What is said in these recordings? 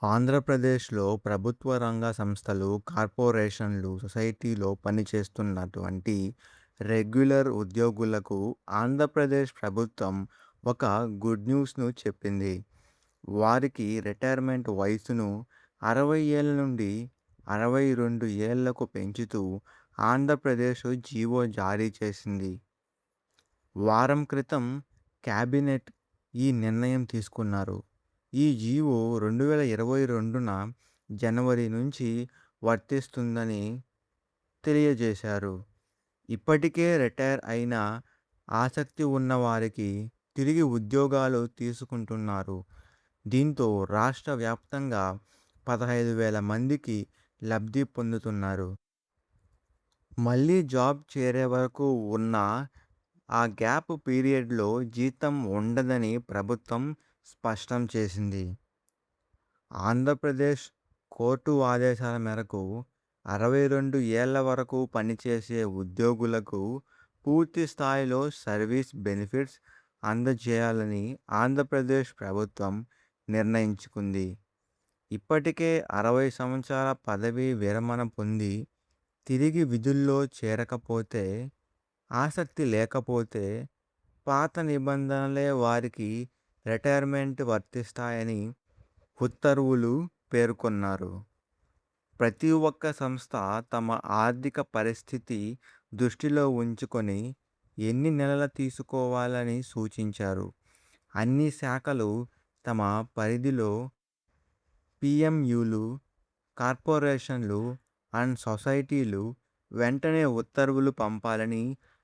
ఆంధ్రప్రదేశ్‌లో ప్రభుత్వ రంగ సంస్థలు, కార్పొరేషన్లు, సొసైటీలో పనిచేస్తున్నటువంటి రెగ్యులర్ ఉద్యోగులకు ఆంధ్రప్రదేశ్ ప్రభుత్వం ఒక గుడ్ న్యూస్‌ను చెప్పింది. వారికి రిటైర్మెంట్ వయసును 60 ఏళ్ల నుండి 62 ఏళ్లకు పెంచుతూ ఆంధ్రప్రదేశ్ జీవో జారీ చేసింది. వారం క్రితం కేబినెట్ ఈ నిర్ణయం తీసుకున్నారు. ఈ జీవో 2022న జనవరి నుంచి వర్తిస్తుందని తెలియజేశారు. ఇప్పటికే రిటైర్ అయిన ఆసక్తి ఉన్న వారికి తిరిగి ఉద్యోగాలు తీసుకుంటున్నారు. దీంతో రాష్ట్ర వ్యాప్తంగా 15,000 మందికి లబ్ధి పొందుతున్నారు. మళ్ళీ జాబ్ చేరే వరకు ఉన్న ఆ గ్యాప్ పీరియడ్‌లో జీతం ఉండదని ప్రభుత్వం స్పష్టం చేసింది. ఆంధ్రప్రదేశ్ కోర్టు ఆదేశాల మేరకు 62 ఏళ్ల వరకు పనిచేసే ఉద్యోగులకు పూర్తి స్థాయిలో సర్వీస్ బెనిఫిట్స్ అందజేయాలని ఆంధ్రప్రదేశ్ ప్రభుత్వం నిర్ణయించుకుంది. ఇప్పటికే 60 సంవత్సరాల పదవీ విరమణ పొంది తిరిగి విధుల్లో చేరకపోతే, ఆసక్తి లేకపోతే పాత నిబంధనలే వారికి రిటైర్మెంట్ వర్తిస్తాయని ఉత్తర్వులు పేర్కొన్నారు. ప్రతి ఒక్క సంస్థ తమ ఆర్థిక పరిస్థితి దృష్టిలో ఉంచుకొని ఎన్ని నెలలు తీసుకోవాలని సూచించారు. అన్ని శాఖలు తమ పరిధిలో పీఎంయూలు, కార్పొరేషన్లు అండ్ సొసైటీలు వెంటనే ఉత్తర్వులు పంపాలని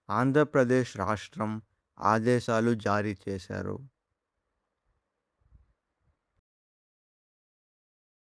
ఆంధ్రప్రదేశ్ రాష్ట్రం ఆదేశాలు జారీ చేశారు.